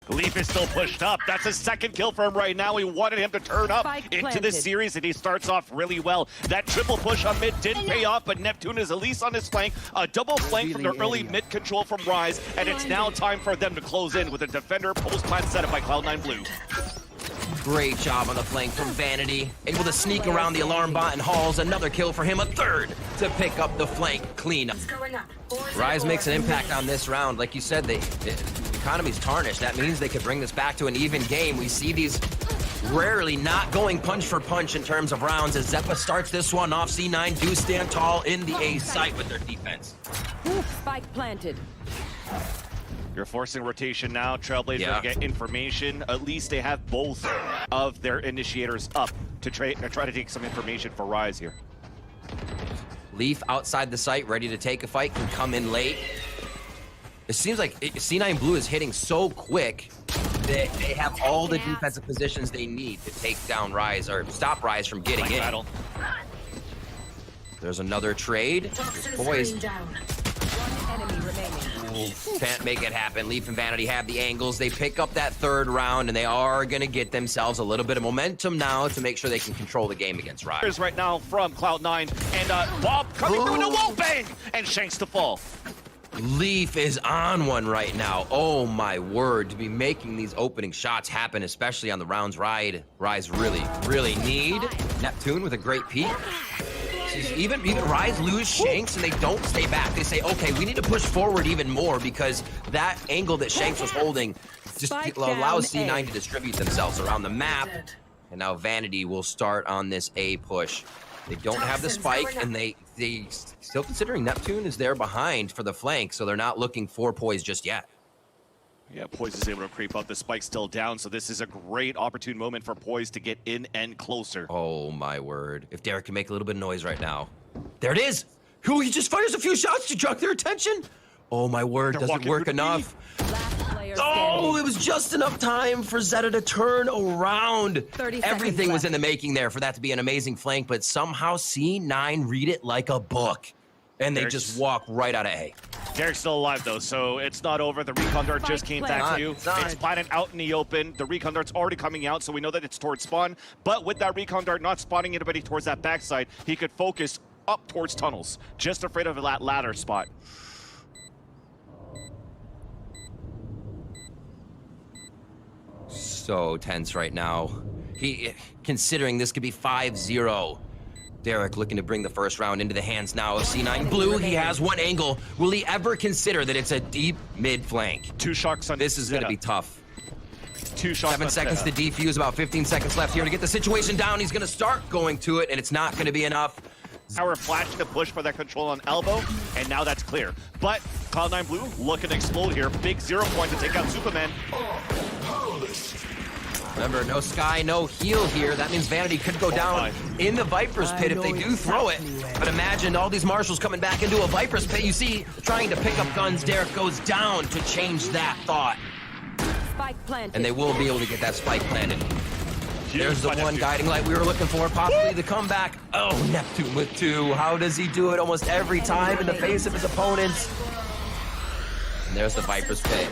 Leaf is still pushed up. That's his second kill for him right now. We wanted him to turn up into this series, and he starts off really well. That triple push on mid didn't pay off, but Neptune is at least on his flank. A double flank from the early mid control from Rise, and it's now time for them to close in with a defender post-plant setup by Cloud9 Blue. Great job on the flank from Vanity. Able to sneak around the alarm bot and hauls another kill for him, a third to pick up the flank clean. Rise makes an impact on this round. Like you said, the economy's tarnished. That means they could bring this back to an even game. We see these rarely not going punch for punch in terms of rounds as Xeppaa starts this one off. C9 do stand tall in the A site with their defense. Spike planted. You're forcing rotation now. Trailblazer to get information. At least they have both of their initiators up to try to take some information for Rise here. Leaf outside the site, ready to take a fight, can come in late. It seems like C9 Blue is hitting so quick that they have all the defensive positions they need to take down Rise or stop Rise from getting in. Battle. There's another trade. Boys. Enemy remaining. Can't make it happen. Leaf and Vanity have the angles. They pick up that third round, and they are going to get themselves a little bit of momentum now to make sure they can control the game against Rise. Right now from Cloud9, and Bob coming through the wall, bang! And Shanks to fall. Leaf is on one right now. Oh my word, to be making these opening shots happen, especially on the rounds Rise really need. Neptune with a great peek. Even Rise lose Shanks and they don't stay back. They say, okay, we need to push forward even more because that angle that Shanks was holding just allows C9 to distribute themselves around the map. And now Vanity will start on this A push. They don't have the spike, and they still considering Neptune is there behind for the flank, so they're not looking for poiz just yet. Yeah, poiz is able to creep up. The spike's still down, so this is a great opportune moment for poiz to get in and closer. Oh my word. If Derrek can make a little bit of noise right now. There it is! Who, he just fires a few shots to draw their attention? Oh my word, doesn't work enough. Oh, it was just enough time for Xeta to turn around. Everything was in the making there for that to be an amazing flank, but somehow C9 read it like a book. And they just walk right out of A. Derrek's still alive though, so it's not over. The recon dart just came back to you. It's planted out in the open. The recon dart's already coming out, so we know that it's towards spawn. But with that recon dart not spawning anybody towards that backside, he could focus up towards tunnels. Just afraid of that ladder spot. So tense right now. Considering this could be 5-0. Derrek looking to bring the first round into the hands now of C9 Blue. He has one angle. Will he ever consider that it's a deep mid flank? 2 sharks on this is going to be tough. 2 shots. 7 seconds to defuse, about 15 seconds left here to get the situation down. He's going to start going to it, and it's not going to be enough. Power flash to push for that control on elbow, and now that's clear. But Cloud9 Blue looking to explode here. Big 0 point to take out Supamen. Remember, no sky, no heal here. That means Vanity could go down in the Viper's pit if they do throw it. But imagine all these marshals coming back into a Viper's pit. You see, trying to pick up guns, Derrek goes down to change that thought. And they will be able to get that spike planted. There's the one guiding light we were looking for, possibly the comeback. Oh, Neptune with 2. How does he do it almost every time in the face of his opponents? And there's the Viper's pit.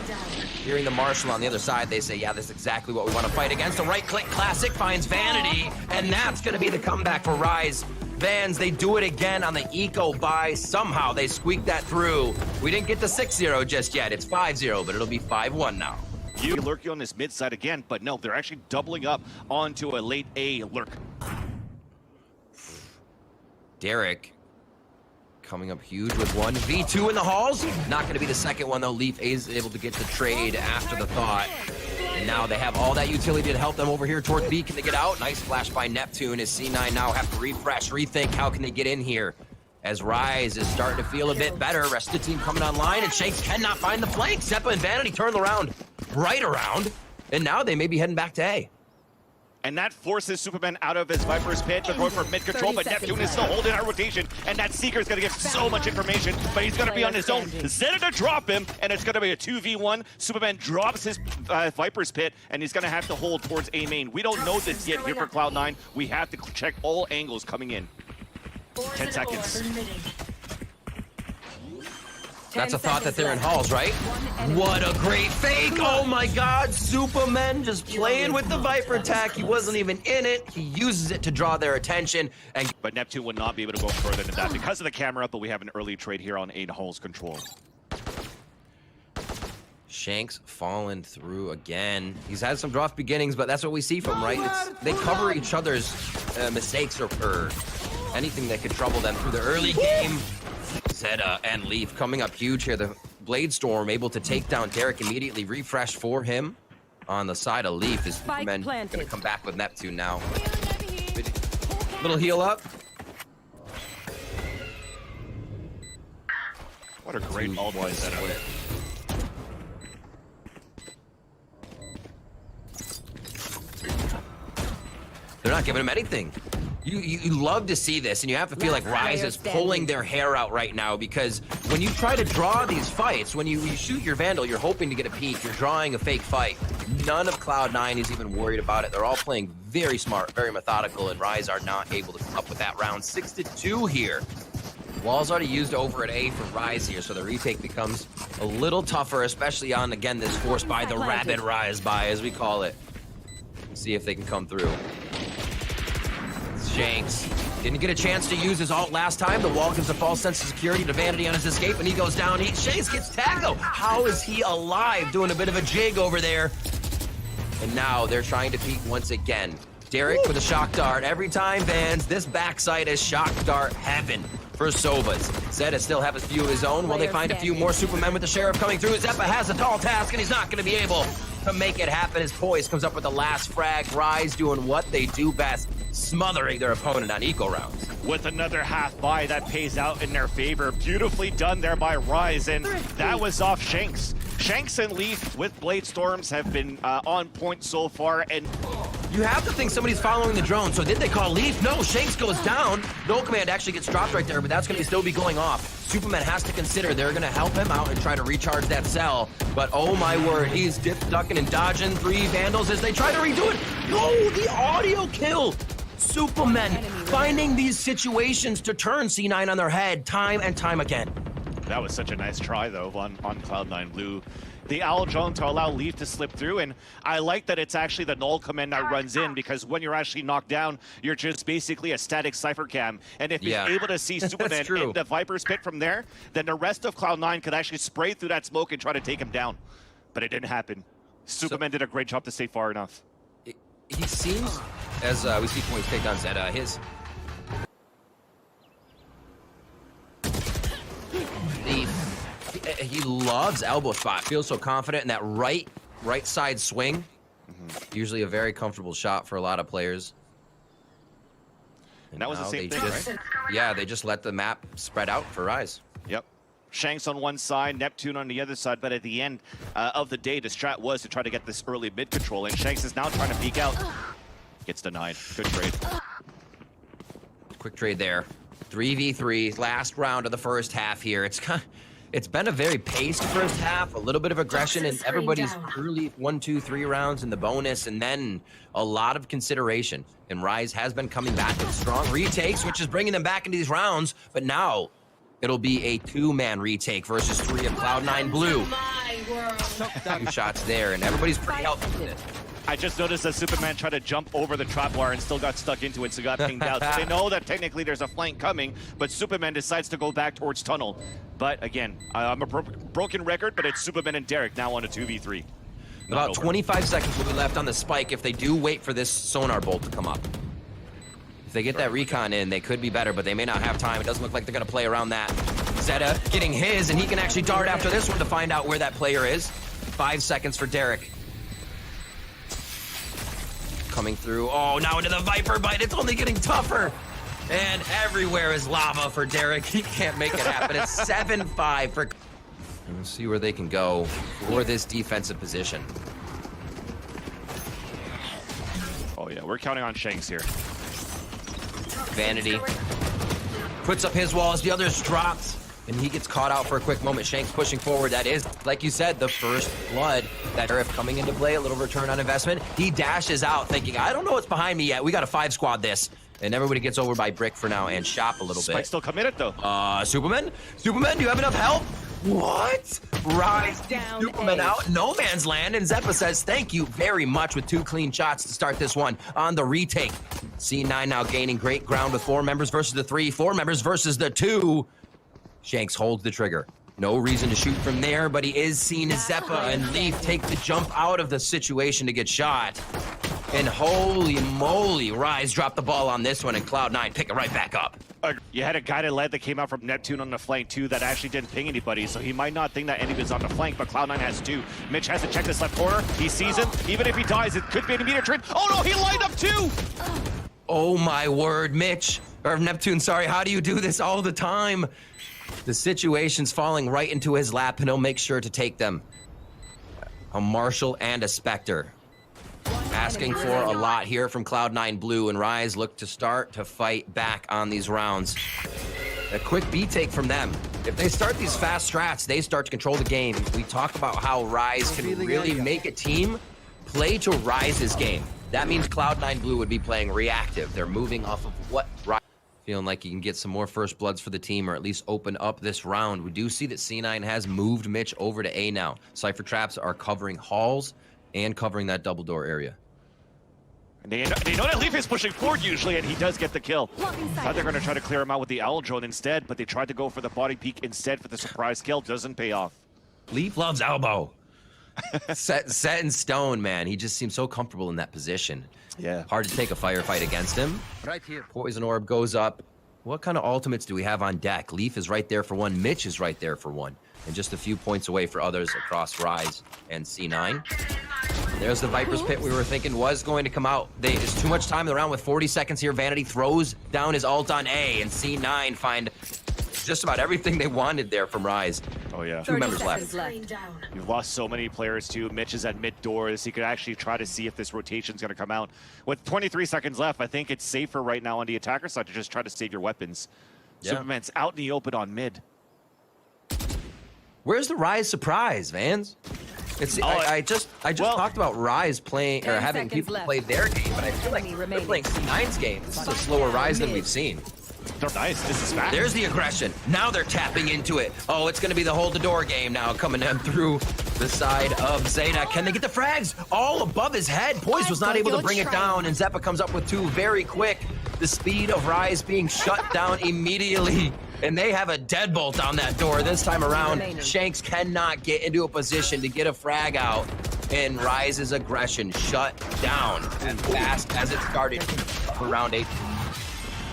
Hearing the Marshal on the other side, they say, yeah, this is exactly what we want to fight against. The right-click classic finds Vanity, and that's going to be the comeback for Rise. Vans, they do it again on the eco buy. Somehow they squeak that through. We didn't get the 6-0 just yet. It's 5-0, but it'll be 5-1 now. You lurk you on this mid side again, but no, they're actually doubling up onto a late A lurk. Derrek coming up huge with one. V2 in the halls. Not going to be the second one, though. Leaf is able to get the trade after the thought. And now they have all that utility to help them over here towards B. Can they get out? Nice flash by Neptune as C9 now have to refresh, rethink how can they get in here. As Rise is starting to feel a bit better. Rest of the team coming online, and Shanks cannot find the flank. Xeppaa and Vanity turn around, right around, and now they may be heading back to A. And that forces Supamen out of his Viper's pit. They're going for mid-control, but Neptune is still holding our rotation, and that Seeker's going to get so much information, but he's going to be on his own. Xeta to drop him, and it's going to be a 2v1. Supamen drops his Viper's pit, and he's going to have to hold towards A main. We don't know this yet here for Cloud9. We have to check all angles coming in. 10 seconds. That's a thought that seconds they're in left. halls, right? enemy What a great fake! Oh my god, Supamen just playing with the Viper attack. He wasn't even in it. He uses it to draw their attention. And But Neptune would not be able to go further than that because of the camera, but we have an early trade here on 8 Halls control. Shanks falling through again. He's had some rough beginnings, but that's what we see from him, right? They cover each other's mistakes or anything that could trouble them through the early game. Xeta and Leaf coming up huge here. The Blade Storm able to take down Derrek immediately. Refresh for him on the side of Leaf. Is men going to come back with Neptune now. Little heal up. What a great ult by Xeta. They're not giving him anything. You love to see this, and you have to feel like Rise is pulling their hair out right now, because when you try to draw these fights, when you shoot your Vandal, you're hoping to get a peek, you're drawing a fake fight. None of Cloud9 is even worried about it. They're all playing very smart, very methodical, and Rise are not able to come up with that round. 6-2 here. Wall's already used over at A for Rise here, so the retake becomes a little tougher, especially on, again, this forced by the rapid Rise by, as we call it. See if they can come through. Shanks didn't get a chance to use his ult last time. The wall gives a false sense of security to Vanity on his escape, and he goes down. Shanks gets tagged, though. How is he alive? Doing a bit of a jig over there. And now they're trying to peek once again. Derrek with a shock dart. Every time, Vans, this backside is shock dart heaven for Sobas. Xeta still have a few of his own. Will they find a few more Supermen with the Sheriff coming through? Xeppaa has a tall task, and he's not going to be able to make it happen. His Poise comes up with the last frag. Rise doing what they do best, smothering their opponent on eco rounds. With another half buy that pays out in their favor. Beautifully done there by Rise, and that was off Shanks. Shanks and Leaf with Blade Storms have been on point so far, and you have to think somebody's following the drone. So did they call Leaf? No, Shanks goes down. No command actually gets dropped right there, but that's going to still be going off. Superman has to consider they're going to help him out and try to recharge that cell. But oh my word, he's dip, ducking, and dodging 3 Vandals as they try to redo it. No, the audio kill. Supermen finding these situations to turn C9 on their head time and time again. that was such a nice try, though, on Cloud9 Blue. The owl drone to allow Leaf to slip through, and I like that it's actually the null command that runs in, because when you're actually knocked down, you're just basically a static cipher cam. And if he's able to see Superman in the Viper's pit from there, then the rest of Cloud9 could actually spray through that smoke and try to take him down. But it didn't happen. Superman did a great job to stay far enough. He seems, as we see points take on Xeta, he loves elbow spot. Feels so confident in that right side swing. Usually a very comfortable shot for a lot of players. And that was the same thing, right? Yeah, they just let the map spread out for Rise. Yep. Shanks on one side, Neptune on the other side, but at the end of the day, the strat was to try to get this early mid control, and Shanks is now trying to peek out. Gets denied. Good trade. Quick trade there. 3v3, last round of the first half here. It's been a very paced first half, a little bit of aggression in everybody's early 1, 2, 3 rounds in the bonus, and then a lot of consideration. And Rise has been coming back with strong retakes, which is bringing them back into these rounds, but now it'll be a 2-man retake versus 3 of Cloud9 Blue. 2 shots there, and everybody's pretty healthy with it. I just noticed that Superman tried to jump over the trap wire and still got stuck into it, so got pinged out. So they know that technically there's a flank coming, but Superman decides to go back towards tunnel. But again, I'm a broken record, but it's Superman and Derrek now on a 2v3. About 25 seconds will be left on the spike if they do wait for this sonar bolt to come up. If they get that recon in, they could be better, but they may not have time. It doesn't look like they're going to play around that. Xeta getting his, and he can actually dart after this one to find out where that player is. 5 seconds for Derrek. Coming through. Oh, now into the Viper bite. It's only getting tougher. And everywhere is lava for Derrek. He can't make it happen. It's 7-5 for... And we'll see where they can go for this defensive position. Oh, yeah. We're counting on Shanks here. Vanity puts up his walls. The others dropped. And he gets caught out for a quick moment. Shanks pushing forward. That is, like you said, the first blood. That Sheriff coming into play, a little return on investment. He dashes out thinking, I don't know what's behind me yet. We got to 5-squad this. And everybody gets over by Brick for now and Shop a little bit. Spike still committed, though. Superman? Superman, do you have enough help? What? Rise Down Superman A. out, no man's land, and Xeppaa says thank you very much with 2 clean shots to start this one on the retake. C9 now gaining great ground with 4 members versus the 3, 4 members versus the 2. Shanks holds the trigger. No reason to shoot from there, but he is seen as Xeppaa and Leaf take the jump out of the situation to get shot. And holy moly, Rise dropped the ball on this one, and Cloud9 pick it right back up. You had a guided lead that came out from Neptune on the flank too that actually didn't ping anybody, so he might not think that anybody's on the flank, but Cloud9 has 2. Mitch has to check this left corner. He sees him. Even if he dies, it could be an immediate trade. Oh no, he lined up 2! Oh my word, Mitch, or Neptune, sorry, how do you do this all the time? The situation's falling right into his lap, and he'll make sure to take them. A Marshall and a Spectre. Asking for a lot here from Cloud9 Blue, and Rise look to start to fight back on these rounds. A quick B take from them. If they start these fast strats, they start to control the game. We talk about how Rise can really make a team play to Rise's game. That means Cloud9 Blue would be playing reactive. They're moving off of what Rise... Feeling like you can get some more first bloods for the team, or at least open up this round. We do see that C9 has moved Mitch over to A now. Cypher traps are covering halls and covering that double door area. And they know that Leaf is pushing forward usually, and he does get the kill. Thought they're going to try to clear him out with the Owl Drone instead, but they tried to go for the body peek instead for the surprise kill. Doesn't pay off. Leaf loves elbow. set in stone, man. He just seems so comfortable in that position. Yeah. Hard to take a firefight against him. Right here. Poison orb goes up. What kind of ultimates do we have on deck? Leaf is right there for 1. Mitch is right there for 1. And just a few points away for others across Rise and C9. There's the Viper's Pit we were thinking was going to come out. There's too much time in the round with 40 seconds here. Vanity throws down his ult on A, and C9 find just about everything they wanted there from Rise. Oh, yeah. 2 members left. You've lost so many players, too. Mitch is at mid doors. He could actually try to see if this rotation's going to come out. With 23 seconds left, I think it's safer right now on the attacker side to just try to save your weapons. Yeah. Superman's out in the open on mid. Where's the Rise surprise, Vans? It's I just talked about Rise playing or 10 having seconds people left. play their game, but I feel like Enemy they're remaining. playing C9's game. This is a slower Rise than we've seen. They're nice. This is fast. There's the aggression. Now they're tapping into it. Oh, it's going to be the hold the door game now coming in through the side of Xeta. Can they get the frags? All above his head. Poiz was not able to bring it down, and Xeppaa comes up with 2 very quick. The speed of Rise being shut down immediately. And they have a deadbolt on that door this time around. Shanks cannot get into a position to get a frag out. And Rise's aggression shut down as fast as it started for round 8.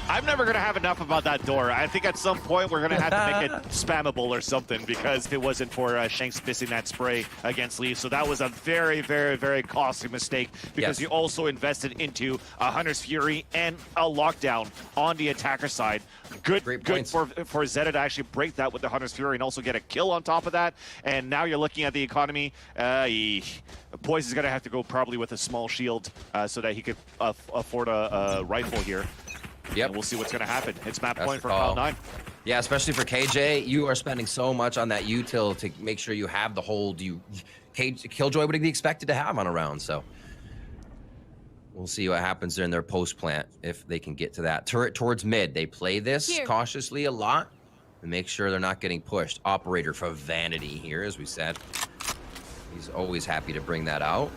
I'm never going to have enough about that door. I think at some point we're going to have to make it spammable or something, because if it wasn't for Shanks missing that spray against Leaf. So that was a very, very, very costly mistake, because you also invested into a Hunter's Fury and a lockdown on the attacker side. Good for Xeta to actually break that with the Hunter's Fury and also get a kill on top of that. And now you're looking at the economy. Poiz is going to have to go probably with a small shield so that he could afford a rifle here. Yep. And we'll see what's going to happen. It's map That's point the for call. Cloud9. Yeah, especially for KJ. You are spending so much on that util to make sure you have the hold Killjoy would be expected to have on a round. So we'll see what happens during their post plant if they can get to that. Turret towards mid. They play this cautiously a lot and make sure they're not getting pushed. Operator for Vanity here, as we said. He's always happy to bring that out.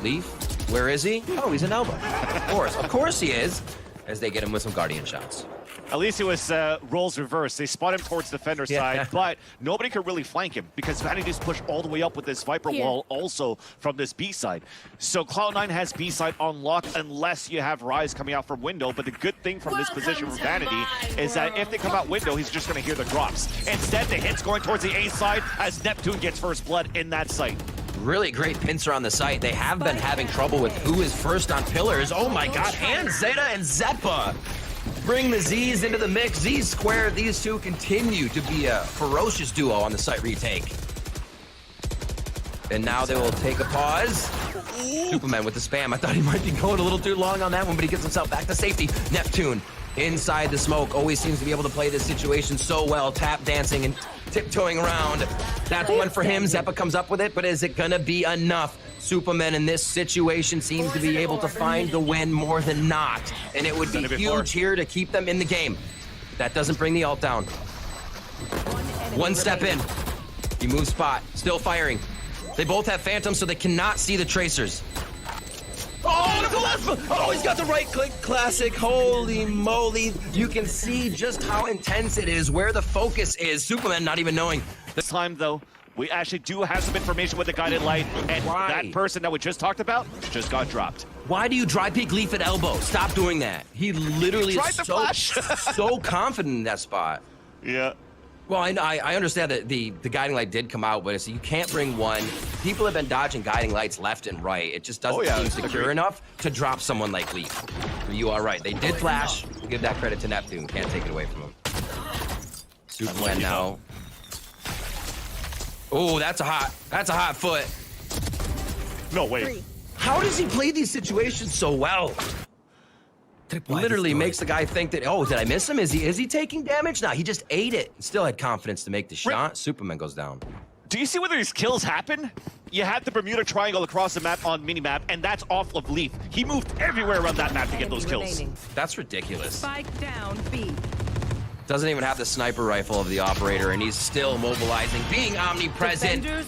Leaf, where is he? Oh, he's in elbow. Of course he is. As they get him with some Guardian shots. At least it was roles reversed. They spot him towards defender side, but nobody could really flank him because Vanity's pushed all the way up with this Viper wall also from this B side. So Cloud9 has B side on lock unless you have Rise coming out from window, but the good thing from this position from Vanity is that if they come out window, he's just going to hear the drops. Instead, the hit's going towards the A side as Neptune gets first blood in that site. Really great pincer on the site. They have been having trouble with who is first on pillars. Oh my god, and Xeta and Xeppaa bring the Z's into the mix. Z squared, these two continue to be a ferocious duo on the site retake. And now they will take a pause. Superman with the spam. I thought he might be going a little too long on that one, but he gets himself back to safety. Neptune inside the smoke. Always seems to be able to play this situation so well. Tap dancing and tiptoeing around. That's one for him. Xeppaa comes up with it, but is it gonna be enough? Superman in this situation seems to be able to find the win more than not. And it would be huge here to keep them in the game. That doesn't bring the ult down. One step in. moves spot. Still firing. They both have phantoms, so they cannot see the tracers. Oh, the last. Oh, he's got the right click classic. Holy moly. You can see just how intense it is, where the focus is. Supamen not even knowing. This time, though, we actually do have some information with the guided light, and that person that we just talked about just got dropped. Why do you dry peek leaf at elbow? Stop doing that. He literally is so confident in that spot. Yeah. Well, I understand that the guiding light did come out, but you can't bring one. People have been dodging guiding lights left and right. It just doesn't seem secure enough to drop someone like Leaf. You are right. They did flash. We'll give that credit to Neptune. Can't take it away from him. Superman now. Oh, that's a hot foot. No way. How does he play these situations so well? Literally makes the guy think that, oh, did I miss him? Is he taking damage? No, he just ate it. Still had confidence to make the shot. Superman goes down. Do you see where these kills happen? You had the Bermuda Triangle across the map on minimap, and that's off of Leaf. He moved everywhere around that map to get those kills. That's ridiculous. Spike down B. Doesn't even have the sniper rifle of the operator, and he's still mobilizing, being omnipresent. Defenders